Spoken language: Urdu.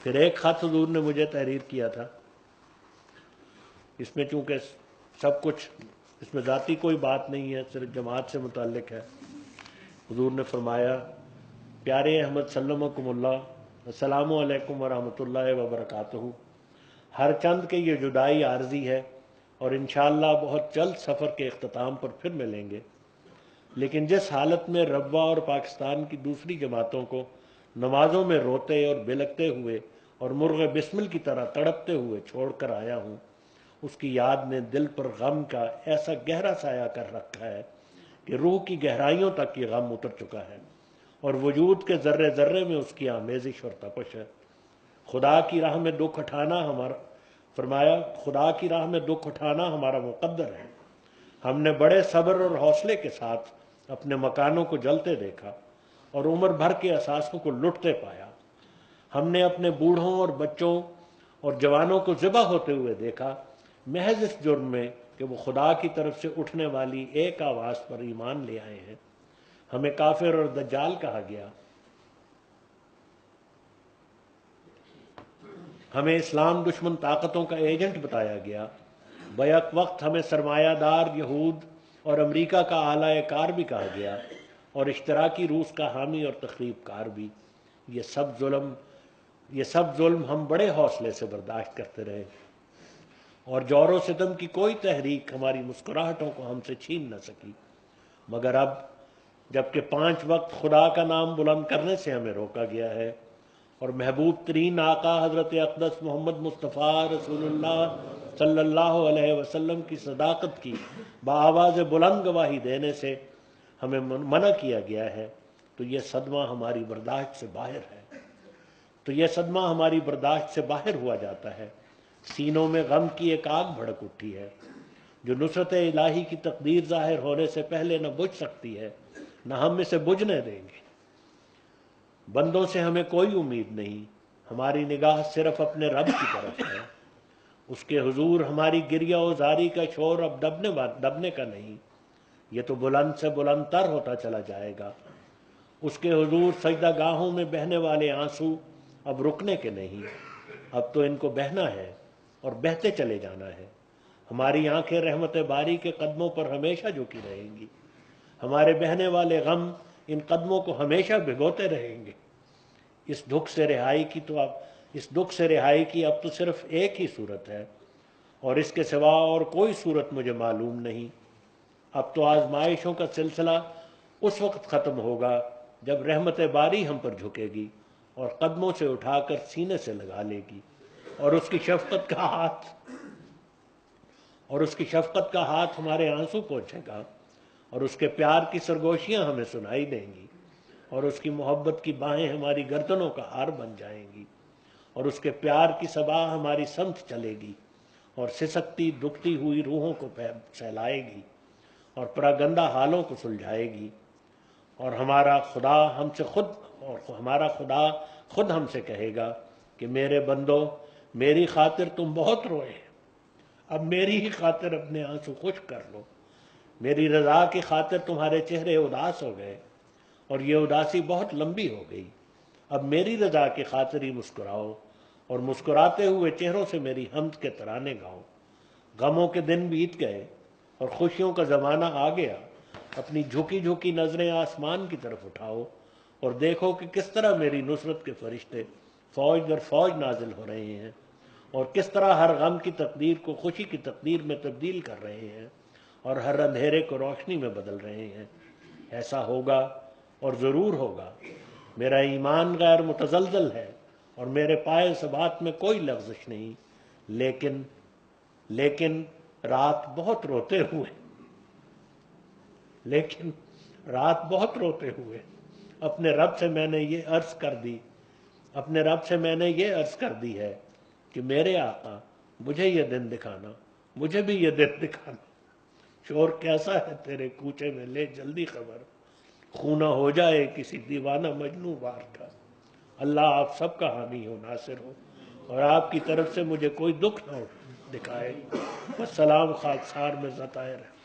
پھر ایک خط حضور نے مجھے تحریر کیا تھا، اس میں چونکہ سب کچھ اس میں ذاتی کوئی بات نہیں ہے، صرف جماعت سے متعلق ہے۔ حضور نے فرمایا، پیارے احمد سلمکم اللہ، السلام علیکم ورحمۃ اللہ وبرکاتہ، ہر چند کہ یہ جدائی عارضی ہے اور انشاءاللہ بہت جلد سفر کے اختتام پر پھر ملیں گے، لیکن جس حالت میں ربوہ اور پاکستان کی دوسری جماعتوں کو نمازوں میں روتے اور بلکتے ہوئے اور مرغ بسمل کی طرح تڑپتے ہوئے چھوڑ کر آیا ہوں، اس کی یاد نے دل پر غم کا ایسا گہرا سایہ کر رکھا ہے کہ روح کی گہرائیوں تک یہ غم اتر چکا ہے اور وجود کے ذرے ذرے میں اس کی آمیزش اور تپش ہے۔ خدا کی راہ میں دکھ اٹھانا ہمارا فرمایا خدا کی راہ میں دکھ اٹھانا ہمارا مقدر ہے۔ ہم نے بڑے صبر اور حوصلے کے ساتھ اپنے مکانوں کو جلتے دیکھا اور عمر بھر کے اثاثوں کو لٹتے پایا۔ ہم نے اپنے بوڑھوں اور بچوں اور جوانوں کو ذبح ہوتے ہوئے دیکھا، محض اس جرم میں کہ وہ خدا کی طرف سے اٹھنے والی ایک آواز پر ایمان لے آئے ہیں۔ ہمیں کافر اور دجال کہا گیا، ہمیں اسلام دشمن طاقتوں کا ایجنٹ بتایا گیا، بیک وقت ہمیں سرمایہ دار یہود اور امریکہ کا اعلی کار بھی کہا گیا اور اشتراکی روس کا حامی اور تخریب کار بھی۔ یہ سب ظلم ہم بڑے حوصلے سے برداشت کرتے رہے اور جور و ستم کی کوئی تحریک ہماری مسکراہٹوں کو ہم سے چھین نہ سکی، مگر اب جبکہ 5 وقت خدا کا نام بلند کرنے سے ہمیں روکا گیا ہے اور محبوب ترین آقا حضرت اقدس محمد مصطفیٰ رسول اللہ صلی اللہ علیہ وسلم کی صداقت کی بآواز بلند گواہی دینے سے ہمیں منع کیا گیا ہے، تو یہ صدمہ ہماری برداشت سے باہر ہوا جاتا ہے۔ سینوں میں غم کی ایک آگ بھڑک اٹھی ہے جو نصرت الہی کی تقدیر ظاہر ہونے سے پہلے نہ بجھ سکتی ہے، نہ ہم اسے بجھنے دیں گے۔ بندوں سے ہمیں کوئی امید نہیں، ہماری نگاہ صرف اپنے رب کی طرف ہے۔ اس کے حضور ہماری گریہ و زاری کا شور اب دبنے کا نہیں، یہ تو بلند سے بلند تر ہوتا چلا جائے گا۔ اس کے حضور سجدہ گاہوں میں بہنے والے آنسو اب رکنے کے نہیں، اب تو ان کو بہنا ہے اور بہتے چلے جانا ہے۔ ہماری آنکھیں رحمت باری کے قدموں پر ہمیشہ جھکی رہیں گی، ہمارے بہنے والے غم ان قدموں کو ہمیشہ بھگوتے رہیں گے۔ اس دکھ سے رہائی کی اب تو صرف ایک ہی صورت ہے اور اس کے سوا اور کوئی صورت مجھے معلوم نہیں۔ اب تو آزمائشوں کا سلسلہ اس وقت ختم ہوگا جب رحمت باری ہم پر جھکے گی اور قدموں سے اٹھا کر سینے سے لگا لے گی اور اس کی شفقت کا ہاتھ ہمارے آنسو پوچھے گا اور اس کے پیار کی سرگوشیاں ہمیں سنائی دیں گی اور اس کی محبت کی باہیں ہماری گردنوں کا ہار بن جائیں گی اور اس کے پیار کی صبا ہماری سمت چلے گی اور سسکتی دکھتی ہوئی روحوں کو سہلائے گی اور پراگندہ حالوں کو سلجھائے گی اور ہمارا خدا خود ہم سے کہے گا کہ میرے بندو، میری خاطر تم بہت روئے، اب میری ہی خاطر اپنے آنسو خشک کر لو۔ میری رضا کی خاطر تمہارے چہرے اداس ہو گئے اور یہ اداسی بہت لمبی ہو گئی، اب میری رضا کی خاطر ہی مسکراؤ اور مسکراتے ہوئے چہروں سے میری حمد کے ترانے گاؤ۔ غموں کے دن بیت گئے اور خوشیوں کا زمانہ آ گیا، اپنی جھکی جھکی نظریں آسمان کی طرف اٹھاؤ اور دیکھو کہ کس طرح میری نصرت کے فرشتے فوج در فوج نازل ہو رہے ہیں اور کس طرح ہر غم کی تقدیر کو خوشی کی تقدیر میں تبدیل کر رہے ہیں اور ہر اندھیرے کو روشنی میں بدل رہے ہیں۔ ایسا ہوگا اور ضرور ہوگا۔ میرا ایمان غیر متزلزل ہے اور میرے پائے ثبات میں کوئی لغزش نہیں، لیکن رات بہت روتے ہوئے اپنے رب سے میں نے یہ عرض کر دی ہے کہ میرے آقا، مجھے یہ دن دکھانا، مجھے بھی یہ دن دکھانا۔ شور کیسا ہے تیرے کوچے میں، لے جلدی خبر، خونہ ہو جائے کسی دیوانہ مجنوں وار کا۔ اللہ آپ سب کا حامی ہو، ناصر ہو اور آپ کی طرف سے مجھے کوئی دکھ نہ دکھائے۔ والسلام خاکسار میں ذاتِ رحمت۔